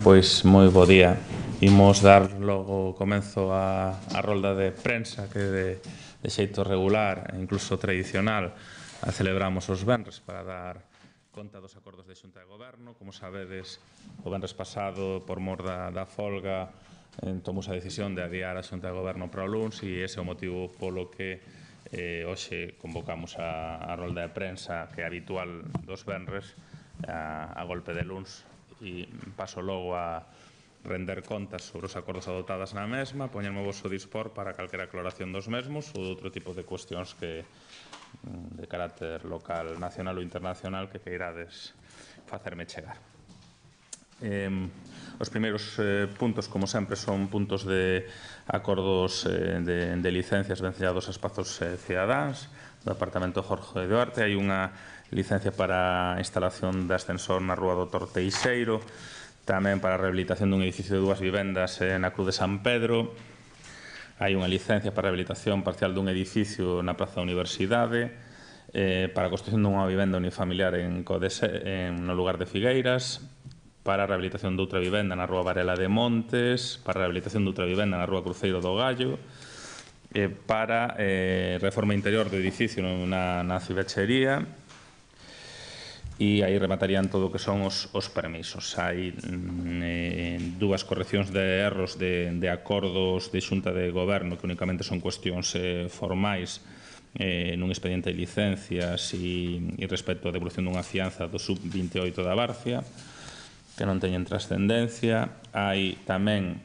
Pois moi bo día. Imos dar logo comezo a rolda de prensa que de xeito regular e incluso tradicional a celebramos os venres para dar conta dos acordos de Xunta de Goberno. Como sabedes, o venres pasado, por mor da folga, tomou a decisión de adiar a Xunta de Goberno para o luns e ese é o motivo polo que hoxe convocamos a rolda de prensa que é habitual dos venres a golpe de luns e paso logo a render contas sobre os acordos adoptadas na mesma, poñerme vos o dispor para calquera aclaración dos mesmos ou outro tipo de cuestións que de carácter local, nacional ou internacional que queirades facerme chegar. Os primeiros puntos, como sempre, son puntos de acordos de licencias vencellados a espazos cidadáns do Departamento Jorge Duarte. Hai unha licencia para a instalación de ascensor na Rúa do Torteixeiro, tamén para a rehabilitación dun edificio de 2 vivendas na Cruz de San Pedro. Hai unha licencia para a rehabilitación parcial dun edificio na Praza da Universidade, para a construción dunha vivenda unifamiliar no lugar de Figueiras, para a rehabilitación de outra vivenda na Rúa Varela de Montes, para a rehabilitación de outra vivenda na Rúa Cruceiro do Gallo, para reforma interior do edificio na Cibechería, e aí rematarían todo o que son os permisos. Hai dúas correccións de erros de acordos de Xunta de Goberno que únicamente son cuestións formais nun expediente de licencias e respecto á devolución dunha fianza do sub-28 da Barcia, que non teñen trascendencia. Hai tamén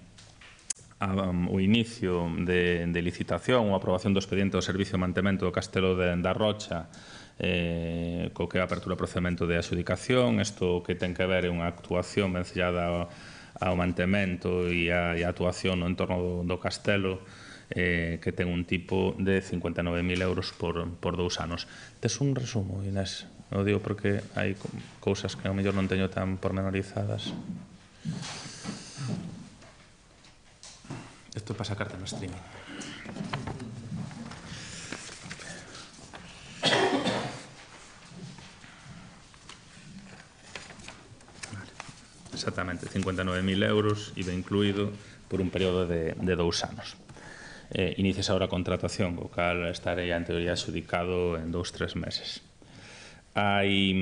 o inicio de licitación ou aprobación do expediente do Servicio de Mantemento do Castelo da Rocha, co que é a apertura do procedimento de adxudicación. Isto que ten que ver é unha actuación vencellada ao mantemento e a actuación no entorno do castelo, que ten un tipo de 59.000 euros por 2 anos. Tes un resumo, Inés? O digo porque hai cousas que ao mellor non teño tan pormenorizadas. Isto é para sacarte no streaming. Exactamente, 59.000 euros, IVA incluído, por un período de 2 anos. Inicias ahora a contratación, o cal estarei en teoría adxudicado en 2-3 meses. Hai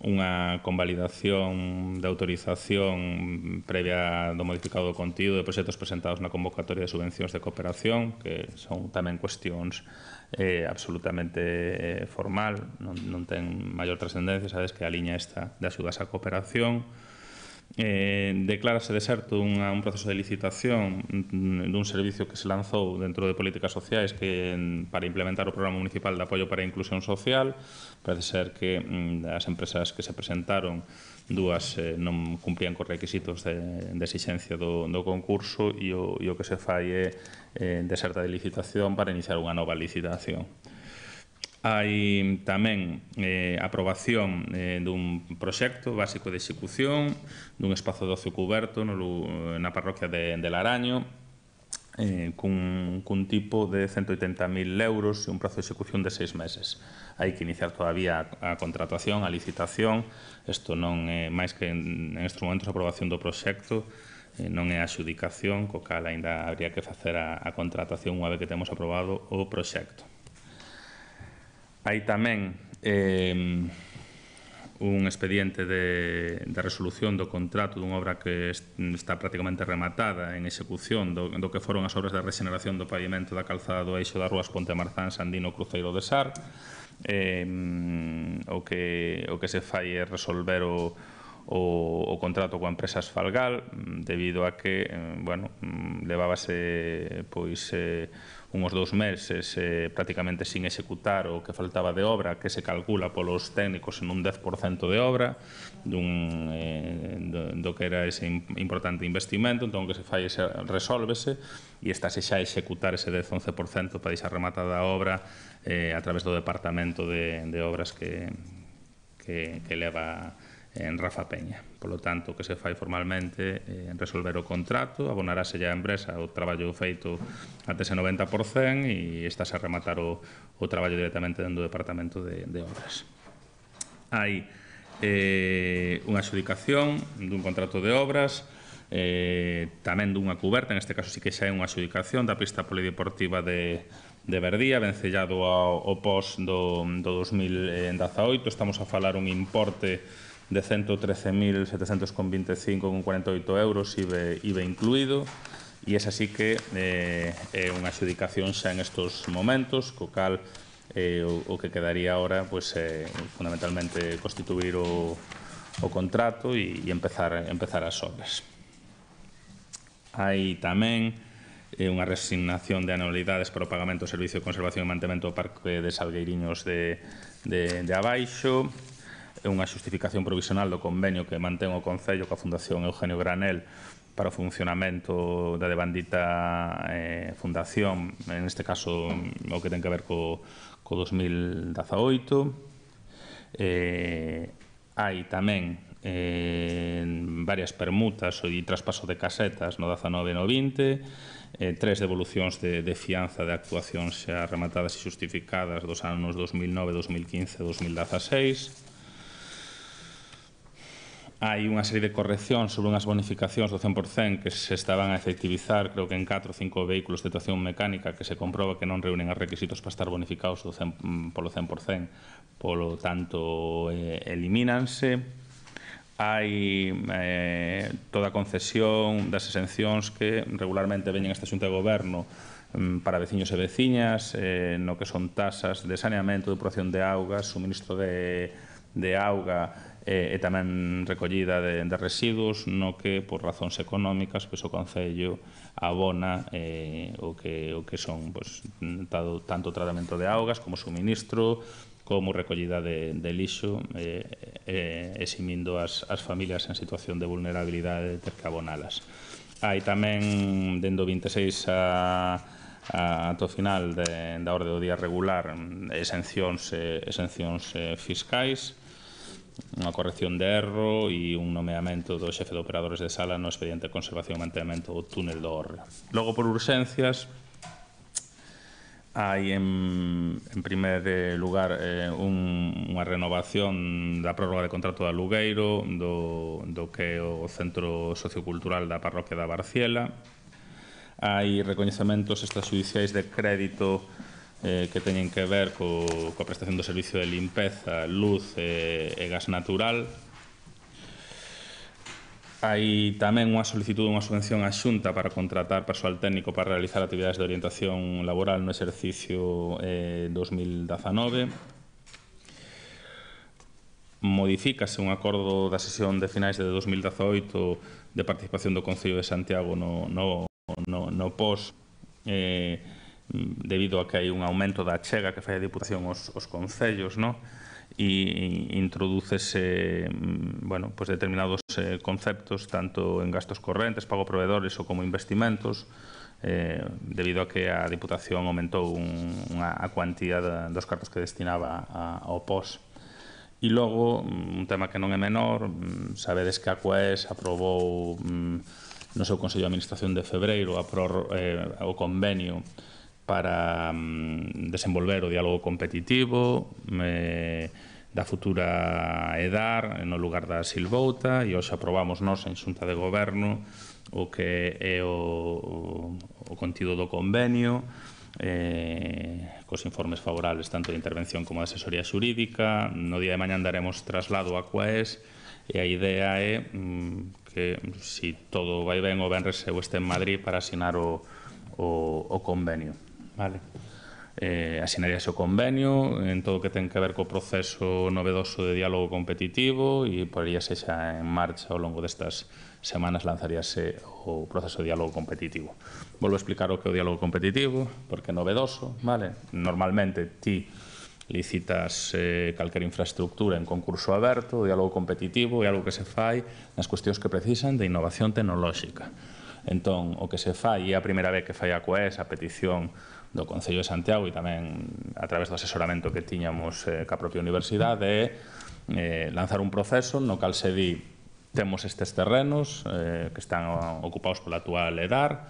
unha convalidación de autorización previa do modificado do contido de proxectos presentados na convocatoria de subvencións de cooperación, que son tamén cuestións absolutamente formal, non ten maior trascendencia, sabes que a liña esta de axudas á cooperación. Declárase deserto un proceso de licitación dun servicio que se lanzou dentro de políticas sociais para implementar o Programa Municipal de Apoio para a Inclusión Social. Parece ser que as empresas que se presentaron, dúas non cumplían cos requisitos de exixencia do concurso e o que se fai é deserta de licitación para iniciar unha nova licitación. Hai tamén aprobación dun proxecto básico de execución dun espazo de ocio cuberto na parroquia de Laraño, cun tipo de 180.000 euros e un prazo de execución de 6 meses. Hai que iniciar todavía a contratación, a licitación. Isto non é máis que en estes momentos a aprobación do proxecto, non é a adxudicación, co cal ainda habría que facer a contratación unha vez que temos aprobado o proxecto. Hai tamén un expediente de resolución do contrato dunha obra que está prácticamente rematada en execución do que foron as obras de regeneración do pavimento da calzada do eixo das rúas Ponte Marzán, Sandino, Cruceiro de Sar. O que se fai é resolver o contrato coa empresa Asfalgal, debido a que levábase uns 2 meses prácticamente sin executar o que faltaba de obra, que se calcula polos técnicos en un 10% de obra do que era ese importante investimento. Entón, o que se fai resólvese e estáse xa a executar ese 10-11% para deixar rematada a obra a través do Departamento de Obras que leva en Rafa Peña. Por lo tanto, o que se fai formalmente é resolver o contrato, abonarase a empresa o traballo feito até ese 90% e estás a rematar o traballo directamente dentro do Departamento de Obras. Hai unha adxudicación dun contrato de obras, tamén dunha cuberta, neste caso sí que xa é unha adxudicación da pista polideportiva de Verdía, vencellado ao pos do 2018. Estamos a falar un importe de 113.725,48 euros, IVA incluído, e esa sí que é unha adxudicación xa en estos momentos, co cal o que quedaría ahora fundamentalmente constituir o contrato e empezar as obras. Hai tamén unha resignación de anualidades para o pagamento do Servicio de Conservación e Mantemento do Parque de Salgueiriños de Abaixo, unha xustificación provisional do convenio que mantén o Concello coa Fundación Eugenio Granel para o funcionamento da devandita fundación, neste caso o que ten que ver co 2018. Hai tamén varias permutas e traspaso de casetas no 19 e no 20, 3 devolucións de fianza de actuacións xa rematadas e xustificadas dos anos 2009, 2015 e 2016. Hai unha serie de correccións sobre unhas bonificacións do 100% que se estaban a efectivizar, creo que en 4 ou 5 vehículos de tracción mecánica que se comproba que non reúnen os requisitos para estar bonificados polo 100%, polo tanto elimínanse. Hai toda a concesión das exencións que regularmente veñen esta Xunta de Goberno para veciños e veciñas, no que son tasas de saneamento, depuración de augas, suministro de auga e tamén recollida de residuos, no que, por razóns económicas, o Concello abona o que son tanto tratamento de augas como suministro, como recollida de lixo, eximindo as familias en situación de vulnerabilidade de ter que abonalas. Hai tamén, dende o 26 ata o final da orde do día regular, exencións fiscais, unha corrección de erro e un nomeamento do xefe de operadores de sala no expediente de conservación e mantemento do túnel do Hórreo. Logo, por urxencias, hai en primer lugar unha renovación da prórroga de contrato de alugueiro do que é o Centro Sociocultural da Parroquia da Barciela. Hai recoñecementos extrajudiciais de crédito que teñen que ver coa prestación do servicio de limpeza, luz e gas natural. Hai tamén unha solicitud dunha subvención á Xunta para contratar persoal técnico para realizar actividades de orientación laboral no exercicio 2019. Modifícase un acordo da sesión de finais de 2018 de participación do Concello de Santiago no POS, debido a que hai un aumento da achega que fai a Diputación aos concellos, e introdúcese determinados conceptos tanto en gastos correntes, pago a proveedores ou como investimentos, debido a que a Diputación aumentou a cuantía dos cartos que destinaba ao POS. E logo, un tema que non é menor, sabedes que a CUES aprobou no seu Consello de Administración de febreiro o convenio para desenvolver o diálogo competitivo da futura EDAR no lugar da Silvouta, e hoxe aprobamos nós en Xunta de Goberno o que é o contido do convenio, cos informes favorables tanto de intervención como de asesoría xurídica. No día de mañá daremos traslado a CUES e a idea é que, se todo vai ben, o venres eu este en Madrid para asinar o convenio. Asinaríase o convenio en todo o que ten que ver co proceso novedoso de diálogo competitivo e poríase xa en marcha ao longo destas semanas, lanzaríase o proceso de diálogo competitivo. Volvo a explicar o que é o diálogo competitivo, porque é novedoso. Normalmente ti licitas calquera infraestructura en concurso aberto. O diálogo competitivo é algo que se fai nas cuestións que precisan de innovación tecnolóxica. Entón, o que se fai, é a primeira vez que fai a CUES a petición do Concello de Santiago e tamén a través do asesoramento que tiñamos ca propia universidade, é lanzar un proceso no cal se di: temos estes terrenos que están ocupados pola actual EDAR,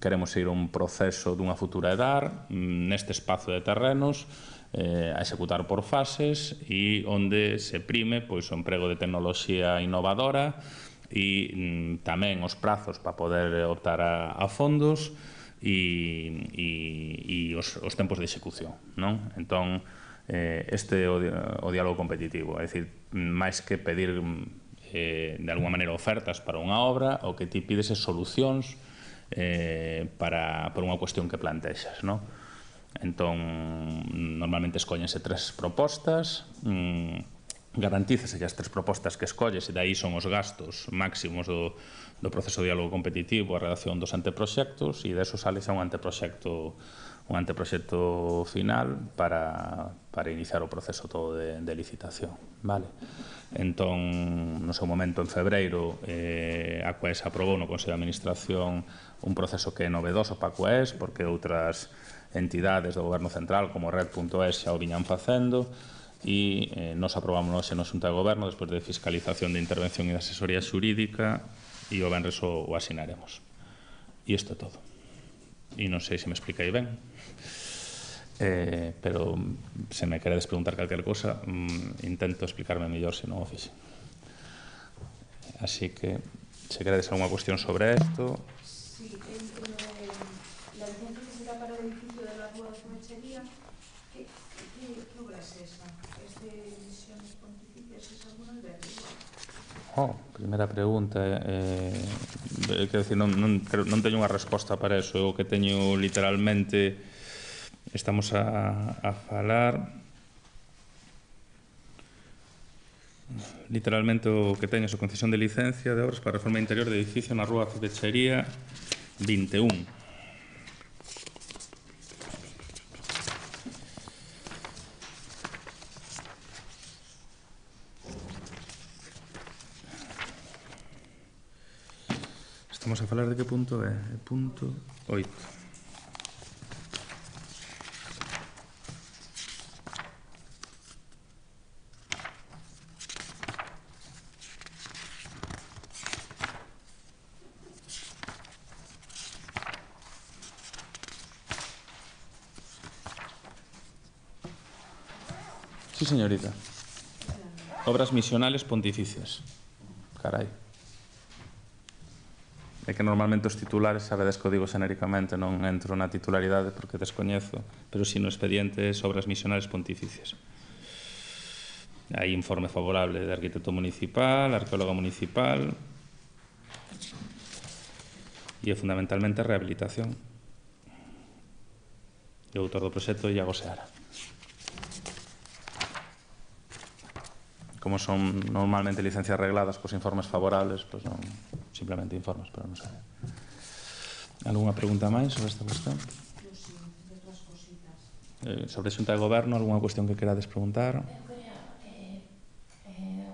queremos ir a un proceso dunha futura EDAR neste espazo de terrenos a executar por fases e onde se prime o emprego de tecnoloxía innovadora e tamén os prazos para poder optar a fondos e os tempos de execución, non? Entón, este é o diálogo competitivo, é dicir, máis que pedir de alguma maneira ofertas para unha obra, o que ti pides é solucións para unha cuestión que plantexas, non? Entón, normalmente escóllense 3 propostas, garantícese que as 3 propostas que escolles, e daí son os gastos máximos do proceso de diálogo competitivo, a redacción dos anteproxectos, e deso sale xa un anteproxecto final para iniciar o proceso todo de licitación, vale? Entón, no seu momento, en febreiro, a CUES aprobou no Consello de Administración un proceso que é novedoso para a CUES, porque outras entidades do Goberno Central, como Red.es, xa o viñan facendo, e nos aprobamos hoxe no Xunta de Goberno, despois de fiscalización de intervención e de asesoría xurídica, e o venres o asinaremos. E isto é todo. E non sei se me expliquei ben, pero se me queredes preguntar calquer cosa, intento explicarme mellor se non o fixe. Así que, se queredes alguna cuestión sobre isto... Sí, la licencia que se da para el edificio de la Rúa de Fumechería, ¿qué obra es esa? ¿Es de misiones pontificias? ¿Es alguna albergue? Primeira pregunta, quero dicir, non teño unha resposta para eso, o que teño literalmente, estamos a falar, literalmente o que teño é a concesión de licencia de obras para a reforma interior de edificio na Rúa de Fumechería 21. Estamos a falar de que punto é? Punto 8. Sí, señorita. Obras misionales pontificias. Carai. É que normalmente os titulares, sabedes que o digo xenéricamente, non entro na titularidade porque descoñezo, pero si no expediente é obras misionales pontificias. Hai informe favorable de arquitecto municipal, arqueólogo municipal, e é fundamentalmente rehabilitación. E o autor do proxecto é Iago Seara. Como son normalmente licencias regladas cos informes favorables, pois non, simplemente informes, pero non sei. Algúna pregunta máis sobre esta cuestión? Sí, de outras cositas. Sobre a Xunta de Goberno, algunha cuestión que querades preguntar? Eu quería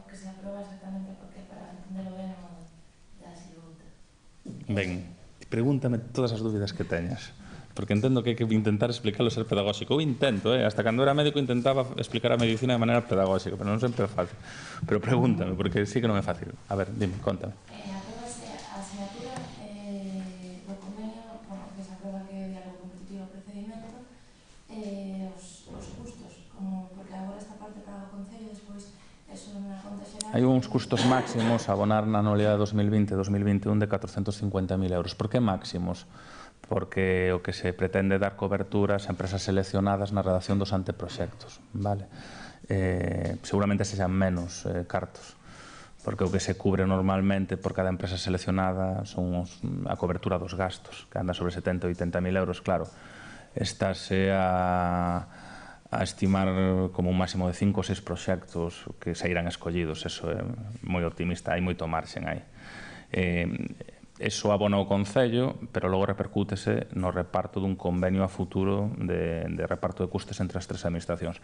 o que se aproba exactamente porque para entender ben o da siluta. Ben, pregúntame todas as dúbidas que teñas, porque entendo que hai que intentar explicarlo ser pedagóxico. Eu intento, hasta cando era médico intentaba explicar a medicina de maneira pedagóxica, pero non sempre é fácil. Pero pregúntame, porque sí que non é fácil. A ver, dime, contame. Apróbase a asignatura do convenio, que se aproba que é o diálogo competitivo procedimento, os custos, como porque agora esta parte paga o Concello, despois eso na conta xeral... Hai uns custos máximos a abonar na anualidade 2020-2021 de 450.000 euros. Por que máximos? Porque o que se pretende dar cobertura ás empresas seleccionadas na redacción dos anteproxectos, vale? Seguramente sexan menos cartos, porque o que se cubre normalmente por cada empresa seleccionada son a cobertura dos gastos, que anda sobre 70 ou 80.000 euros, claro. Estase a estimar como un máximo de 5 ou 6 proxectos que se irán escollidos, eso é moi optimista, hai moito marxen aí. Eso abona o Concello, pero logo repercútese no reparto dun convenio a futuro de reparto de custes entre as 3 administracións.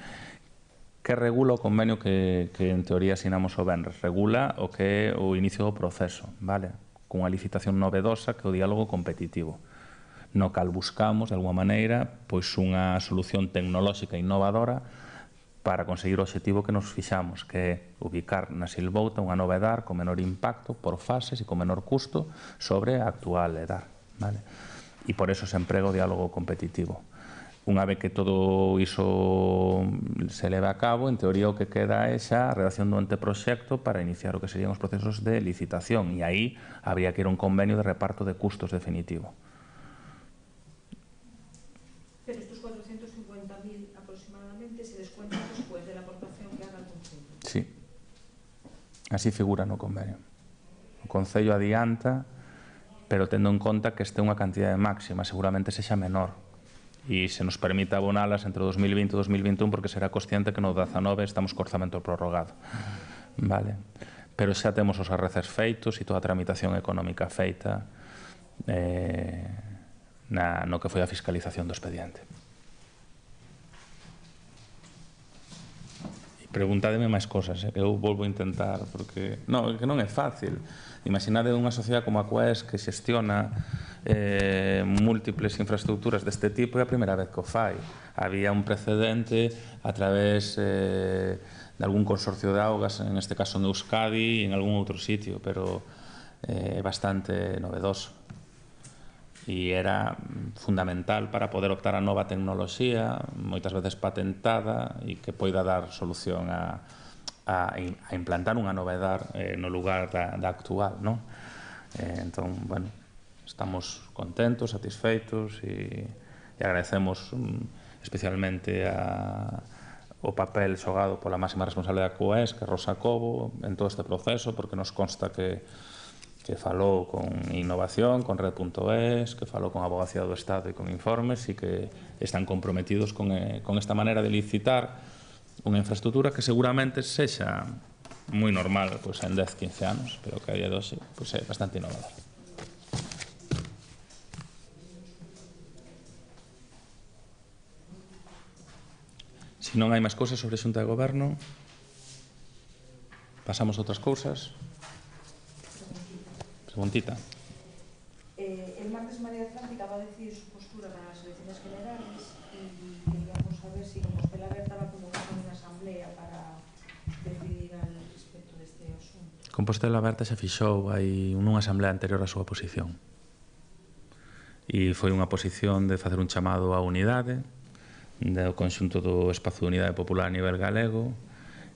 Que regula o convenio que en teoría asinamos o venres? Regula o que é o inicio do proceso, vale? Cunha licitación novedosa que é o diálogo competitivo, no cal buscamos, de alguma maneira, pois unha solución tecnolóxica innovadora para conseguir o obxectivo que nos fixamos, que é ubicar na Silvouta unha nova EDAR con menor impacto por fases e con menor custo sobre a actual EDAR. e por eso se emprega o diálogo competitivo. Unha vez que todo iso se leva a cabo, en teoría o que queda é xa a redacción do anteproxecto para iniciar o que serían os procesos de licitación, e aí habría que ir a un convenio de reparto de custos definitivo. Pero estos 450.000 aproximadamente se descuentan después de la aportación que haga el Concello. Sí, así figura no convenio. O Concello adianta, pero tendo en conta que este é unha cantidade máxima, seguramente sexa menor, e se nos permite abonalas entre 2020 e 2021 porque será consciente que no 19 estamos co orzamento prorrogado. Vale? Pero xa temos os arreces feitos e toda a tramitación económica feita no que foi a fiscalización do expediente. Preguntádeme máis cosas, que eu volvo a intentar, porque non, que non é fácil. Imaginade unha sociedade como a Quaes que xestiona múltiples infraestructuras deste tipo, é a primeira vez que o fai. Había un precedente a través de algún consorcio de augas, en este caso en Euskadi e en algún outro sitio, pero é bastante novedoso. E era fundamental para poder optar a nova tecnoloxía, moitas veces patentada, e que poida dar solución a implantar unha novedade no lugar da actual, non? Entón, bueno, estamos contentos, satisfeitos e agradecemos especialmente o papel xogado pola máxima responsable da Quaes, que é Rosa Cobo, en todo este proceso, porque nos consta que falou con Innovación, con Red.es, que falou con Abogacía do Estado e con Informes, e que están comprometidos con esta maneira de licitar unha infraestructura que seguramente sexa moi normal en 10-15 anos, pero que a día de hoxe é bastante innovador. Se non hai máis cousas sobre a Xunta de Goberno, pasamos a outras cousas. Preguntita. El martes María Atlántica va a decidir su postura para las elecciones generales y queríamos saber si Compostela Aberta va a convocar una asamblea para decidir al respecto de este asunto. Compostela Aberta xa fixou hai unha asamblea anterior a súa posición. E foi unha posición de facer un chamado á unidade do conxunto do espazo de unidade popular a nivel galego,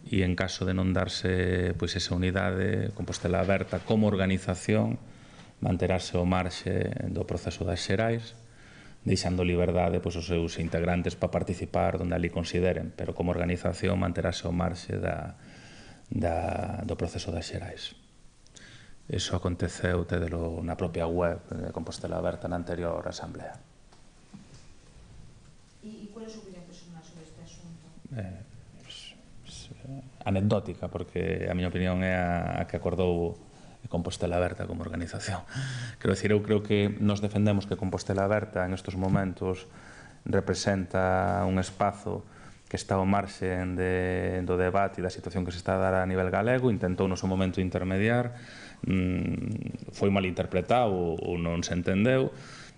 e en caso de non darse esa unidade, Compostela Aberta como organización manterase ao marxe do proceso das xerais, deixando liberdade os seus integrantes para participar onde ali consideren, pero como organización manterase ao marxe do proceso das xerais. Iso aconteceu, tedelo na propia web de Compostela Aberta na anterior asamblea. ¿Y cuál es su opinión personal sobre este asunto? Anecdótica, porque a miña opinión é a que acordou Compostela Aberta como organización. Quero dicir, eu creo que nos defendemos que Compostela Aberta en estes momentos representa un espazo que está ao marxe do debate e da situación que se está a dar a nivel galego, intentou no seu momento intermediar, foi mal interpretado ou non se entendeu,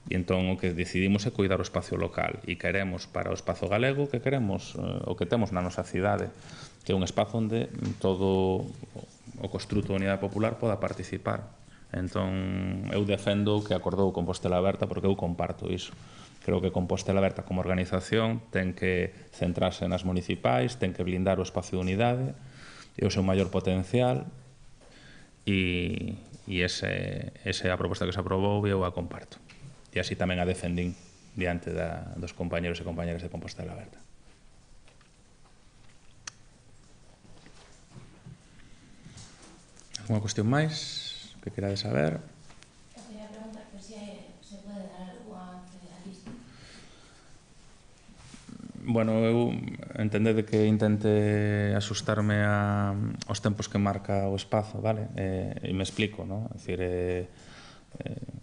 e entón o que decidimos é cuidar o espacio local, e queremos para o espazo galego que queremos o que temos na nosa cidade, que é un espazo onde todo o construto da Unidade Popular poda participar. Entón, eu defendo o que acordou Compostela Aberta porque eu comparto iso. Creo que Compostela Aberta como organización ten que centrarse nas municipais, ten que blindar o espacio de unidade e o seu maior potencial, e esa é a proposta que se aprobou e eu a comparto. E así tamén a defendín diante dos compañeros e compañeras de Compostela Aberta. Alguna cuestión máis que querades saber? Eu quería preguntar se pode dar algo a lista. Bueno, eu entendede que intente asustarme aos tempos que marca o espazo, vale? E me explico, non? É dicir,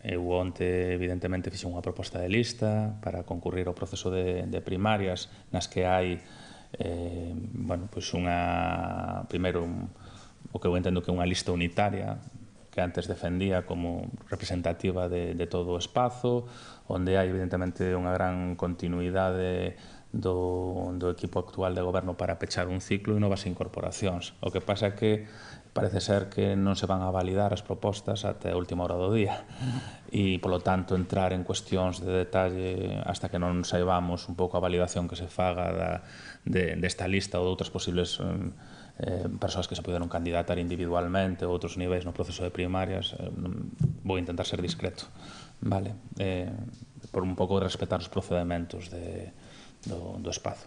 eu onte evidentemente fixe unha proposta de lista para concurrir ao proceso de primarias nas que hai primeiro o que eu entendo que é unha lista unitaria que antes defendía como representativa de todo o espazo, onde hai evidentemente unha gran continuidade do equipo actual de goberno para pechar un ciclo e novas incorporacións. O que pasa é que parece ser que non se van a validar as propostas até a última hora do día e, polo tanto, entrar en cuestións de detalle hasta que non saibamos un pouco a validación que se faga desta lista ou de outras posibles persoas que se poderon candidatar individualmente ou outros niveis no proceso de primarias. Vou intentar ser discreto, vale? Por un pouco de respetar os procedementos do espazo.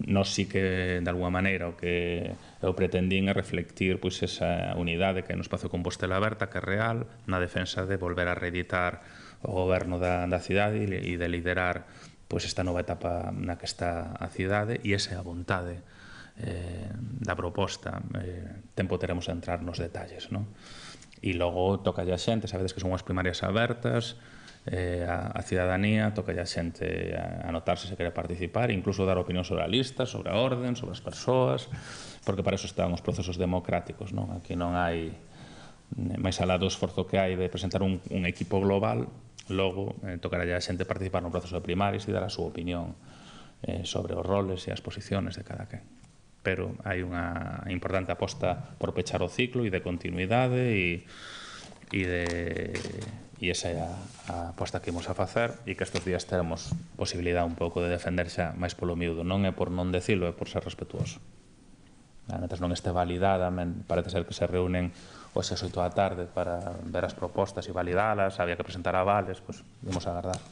Nós sí que, de alguma maneira, o que eu pretendín é reflectir esa unidade que hai no espazo de Compostela Aberta, que é real, na defensa de volver a reeditar o goberno da cidade e de liderar esta nova etapa na que está a cidade, e esa é a vontade da proposta. Tempo teremos a entrar nos detalles, non? E logo toca a xente, sabedes que son unhas primarias abertas, a cidadanía, toca a xente anotarse se quere participar, incluso dar opinión sobre a lista, sobre a orden, sobre as persoas, porque para eso están os procesos democráticos, non? Aquí non hai, máis alá do esforzo que hai de presentar un equipo global, logo tocará a xente participar no proceso de primarias e dar a súa opinión sobre os roles e as posiciones de cada quen. Pero hai unha importante aposta por pechar o ciclo e de continuidade e esa é a aposta que imos a facer e que estes días teremos posibilidade un pouco de defender xa máis polo miúdo. Non é por non decilo, é por ser respetuoso. Mentre non este validada, parece ser que se reúnen hoxe ás 8 da tarde para ver as propostas e validalas, había que presentar avales, pois vamos a agardar.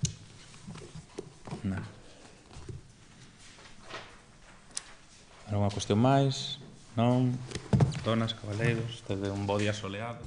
Alguna cuestión máis? Non? Donas, cabaleiros, este de un bo día soleado.